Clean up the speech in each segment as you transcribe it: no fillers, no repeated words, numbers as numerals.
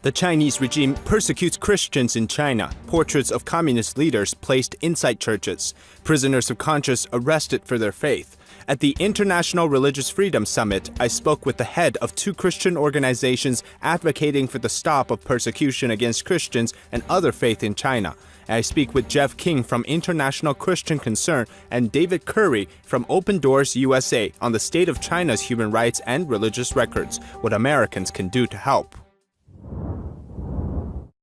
The Chinese regime persecutes Christians in China. Portraits of communist leaders placed inside churches. Prisoners of conscience arrested for their faith. At the International Religious Freedom Summit, I spoke with the head of two Christian organizations advocating for the stop of persecution against Christians and other faith in China. I speak with Jeff King from International Christian Concern and David Curry from Open Doors USA on the state of China's human rights and religious records, what Americans can do to help.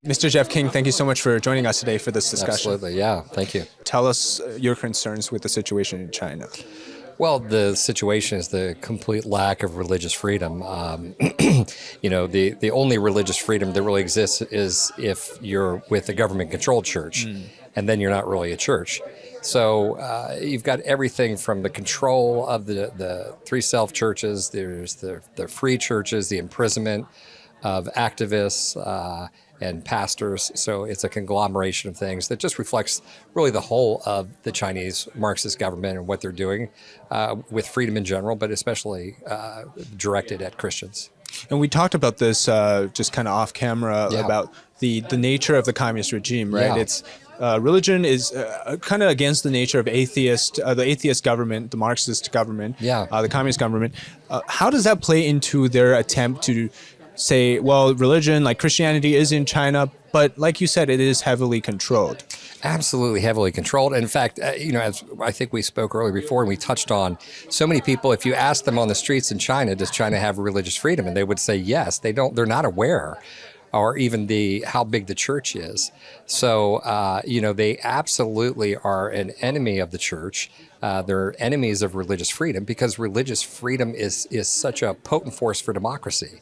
Mr. Jeff King, thank you so much for joining us today for this discussion. Absolutely, yeah, thank you. Tell us your concerns with the situation in China. Well, the situation is the complete lack of religious freedom. The only religious freedom that really exists is if you're with a government-controlled church, and then you're not really a church. So you've got everything from the control of the three self-churches, there's the free churches, the imprisonment of activists and pastors. So it's a conglomeration of things that just reflects really the whole of the Chinese Marxist government and what they're doing with freedom in general, but especially directed at Christians. And we talked about this just kind of off camera about the nature of the communist regime, right? Yeah. It's religion is kind of against the nature of the atheist government, the Marxist government, the communist government. How does that play into their attempt to say, well, religion, like Christianity, is in China, but like you said, it is heavily controlled? Absolutely heavily controlled. In fact, as I think we spoke earlier before, and we touched on, so many people, if you ask them on the streets in China, does China have religious freedom? And they would say yes. They're not aware, or even how big the church is. So, they absolutely are an enemy of the church. They're enemies of religious freedom because religious freedom is such a potent force for democracy.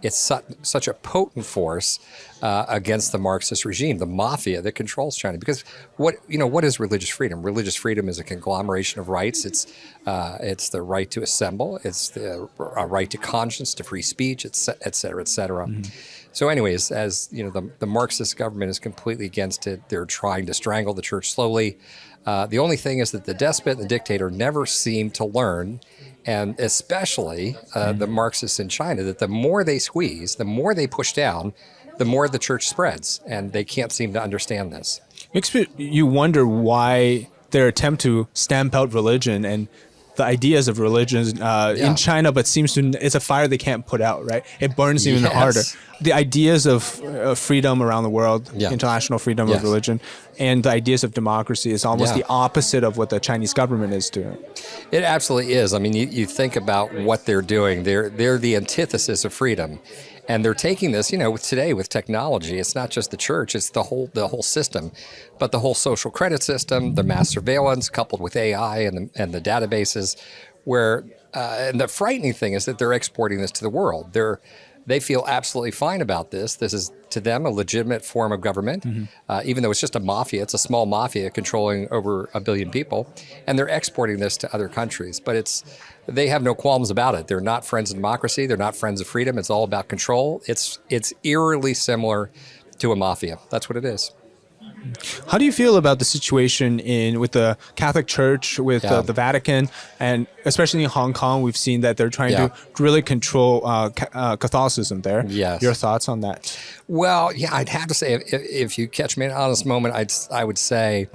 It's such a potent force against the Marxist regime, the mafia that controls China. Because what is religious freedom? Religious freedom is a conglomeration of rights. It's the right to assemble. It's the right to conscience, to free speech, et cetera, et cetera. So anyways, as you know, the Marxist government is completely against it. They're trying to strangle the church slowly. The only thing is that the despot and the dictator never seem to learn, and especially the Marxists in China, that the more they squeeze, the more they push down, the more the church spreads, and they can't seem to understand this. Makes you wonder why their attempt to stamp out religion and the ideas of religion in China, but it's a fire they can't put out, right? It burns even harder. The ideas of freedom around the world, international freedom of religion, and the ideas of democracy is almost the opposite of what the Chinese government is doing. It absolutely is. I mean, you think about what they're doing. They're the antithesis of freedom. And they're taking this, today with technology, it's not just the church, it's the whole system, but the whole social credit system, the mass surveillance coupled with AI and the databases, where, and the frightening thing is that they're exporting this to the world. They feel absolutely fine about this. This is, to them, a legitimate form of government, even though it's just a mafia. It's a small mafia controlling over 1 billion people, and they're exporting this to other countries. But they have no qualms about it. They're not friends of democracy. They're not friends of freedom. It's all about control. It's eerily similar to a mafia. That's what it is. How do you feel about the situation with the Catholic Church, with the Vatican, and especially in Hong Kong? We've seen that they're trying to really control Catholicism there. Yes. Your thoughts on that? Well, I'd have to say, if you catch me in an honest moment, I would say,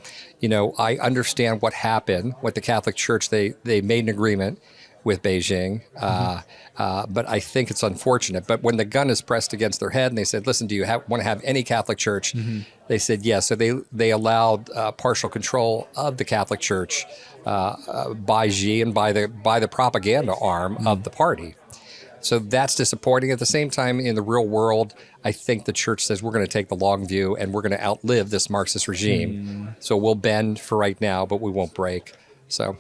I understand what happened with the Catholic Church. They made an agreement with Beijing, but I think it's unfortunate. But when the gun is pressed against their head and they said, listen, do you want to have any Catholic Church? They said yes. So they allowed partial control of the Catholic Church by Xi and by the propaganda arm of the party. So that's disappointing. At the same time, in the real world, I think the church says we're going to take the long view and we're going to outlive this Marxist regime. So we'll bend for right now, but we won't break. So,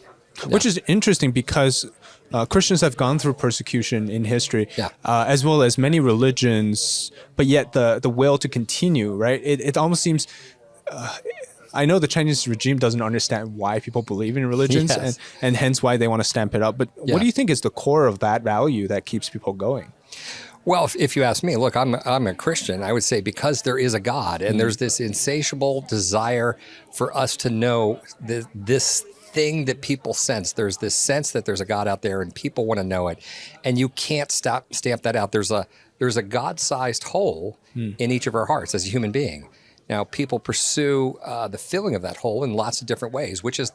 which is interesting because Christians have gone through persecution in history, as well as many religions, but yet the will to continue, right? It almost seems... I know the Chinese regime doesn't understand why people believe in religions and hence why they want to stamp it out. But what do you think is the core of that value that keeps people going? Well, if you ask me, look, I'm a Christian. I would say because there is a God and there's this insatiable desire for us to know this thing that people sense. There's this sense that there's a God out there and people want to know it. And you can't stamp that out. There's a God-sized hole in each of our hearts as a human being. Now, people pursue the filling of that hole in lots of different ways, which is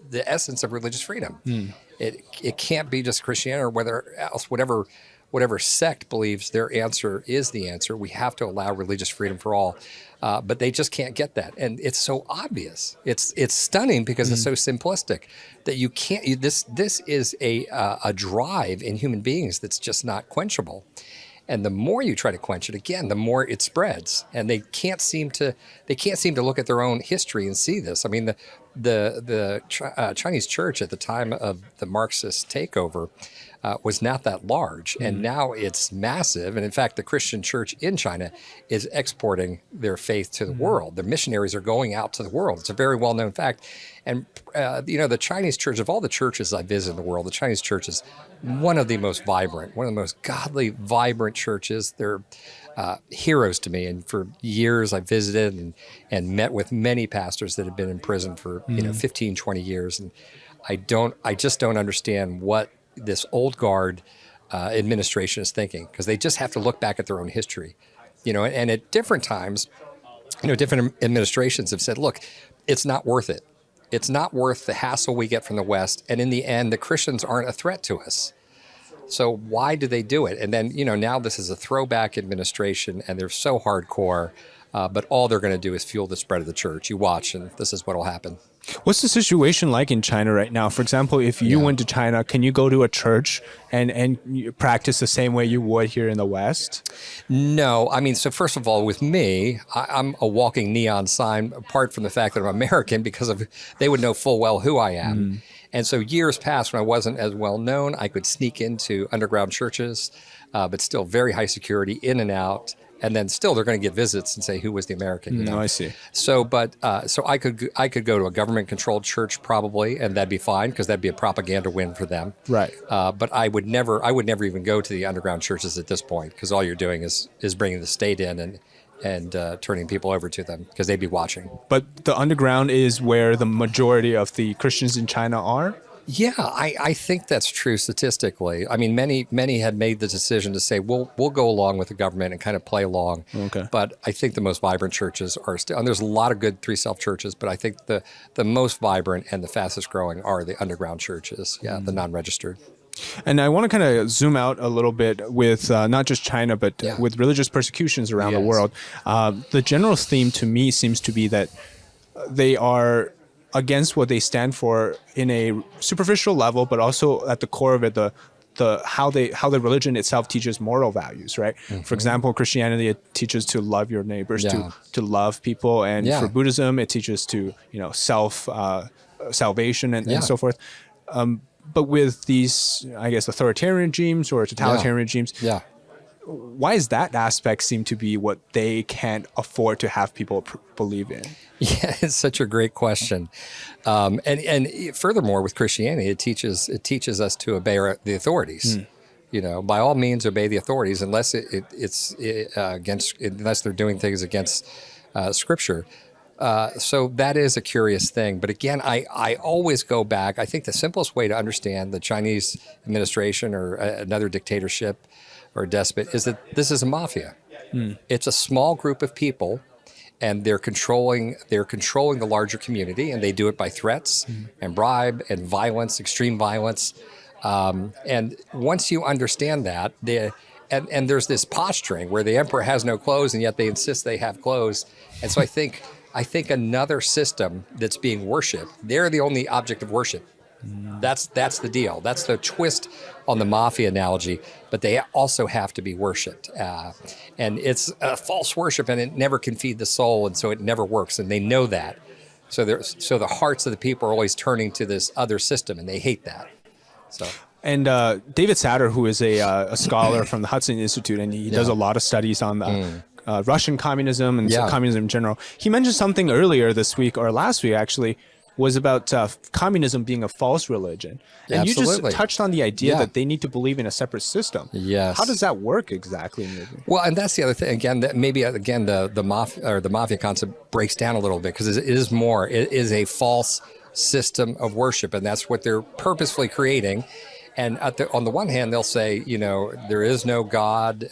the essence of religious freedom. It can't be just Christianity or whatever sect believes their answer is the answer. We have to allow religious freedom for all, but they just can't get that, and it's so obvious. It's stunning because it's so simplistic that you can't. This is a drive in human beings that's just not quenchable. And the more you try to quench it, again, the more it spreads. And they can't seem to look at their own history and see this. I mean, the Chinese church at the time of the Marxist takeover was not that large, and now it's massive. And in fact, the Christian church in China is exporting their faith to the world. The missionaries are going out to the world. It's a very well-known fact. And the Chinese church, of all the churches I visit in the world, the Chinese church is one of the most vibrant, one of the most godly, vibrant churches. They're heroes to me. And for years I visited and met with many pastors that have been in prison for 15, 20 years. And I just don't understand what this old guard administration is thinking, because they just have to look back at their own history. And at different times, different administrations have said, look, it's not worth it. It's not worth the hassle we get from the West. And in the end, the Christians aren't a threat to us. So why do they do it? And then, now this is a throwback administration and they're so hardcore, but all they're going to do is fuel the spread of the church. You watch, and this is what will happen. What's the situation like in China right now? For example, if you went to China, can you go to a church and you practice the same way you would here in the West? No. I mean, so first of all, with me, I'm a walking neon sign, apart from the fact that I'm American, because they would know full well who I am. And so years past, when I wasn't as well known, I could sneak into underground churches, but still very high security, in and out. And then still they're going to get visits and say, who was the American? I see. So I could go to a government-controlled church probably, and that'd be fine, because that'd be a propaganda win for them. Right. But I would never even go to the underground churches at this point, because all you're doing is bringing the state in and turning people over to them, because they'd be watching. But the underground is where the majority of the Christians in China are? Yeah, I think that's true statistically. I mean, many had made the decision to say, we'll go along with the government and kind of play along. Okay. But I think the most vibrant churches are still, and there's a lot of good three-self churches, but I think the most vibrant and the fastest growing are the underground churches, the non-registered. And I want to kind of zoom out a little bit with not just China, but with religious persecutions around the world. The general theme to me seems to be that they are against what they stand for in a superficial level, but also at the core of it, how the religion itself teaches moral values, right? For example, Christianity, it teaches to love your neighbors, to love people, and for Buddhism, it teaches to salvation and so forth. But with these, I guess, authoritarian regimes or totalitarian regimes, why does that aspect seem to be what they can't afford to have people believe in? Yeah, it's such a great question. And furthermore, with Christianity, it teaches us to obey the authorities. By all means, obey the authorities, unless unless they're doing things against Scripture. So that is a curious thing. But again, I always go back. I think the simplest way to understand the Chinese administration or another dictatorship or despot is that this is a mafia. It's a small group of people, and they're controlling the larger community, and they do it by threats and bribe and violence, extreme violence. And once you understand that, and there's this posturing where the emperor has no clothes, and yet they insist they have clothes. And so I think another system that's being worshipped, they're the only object of worship. That's the deal. That's the twist on the mafia analogy, but they also have to be worshipped. And it's a false worship, and it never can feed the soul, and so it never works, and they know that. So the hearts of the people are always turning to this other system, and they hate that. So. And David Satter, who is a scholar from the Hudson Institute, and he does a lot of studies on Russian communism and communism in general. He mentioned something earlier this week, or last week actually, was about communism being a false religion. And you just touched on the idea that they need to believe in a separate system. Yes. How does that work exactly? Maybe? Well, and that's the other thing. Again, the mafia concept breaks down a little bit, because it is a false system of worship, and that's what they're purposefully creating. And on the one hand, they'll say, there is no God,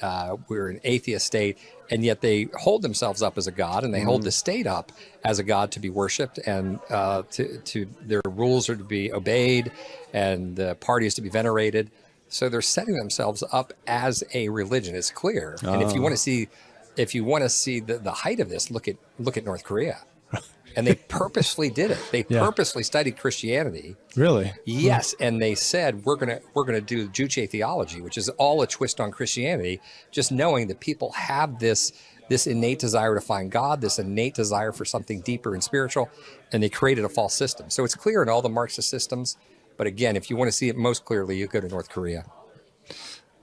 we're an atheist state, and yet they hold themselves up as a God, and they hold the state up as a God to be worshipped, and to their rules are to be obeyed, and the party is to be venerated. So they're setting themselves up as a religion. It's clear. And if you want to see the height of this, look at North Korea. And they purposely did it. They purposely studied Christianity. Really? Yes, and they said we're gonna do Juche theology, which is all a twist on Christianity, just knowing that people have this innate desire to find God, this innate desire for something deeper and spiritual, and they created a false system. So it's clear in all the Marxist systems, but again, if you want to see it most clearly, you go to North Korea.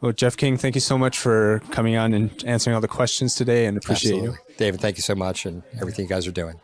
Well, Jeff King, thank you so much for coming on and answering all the questions today, and appreciate you. David, thank you so much, and everything you guys are doing.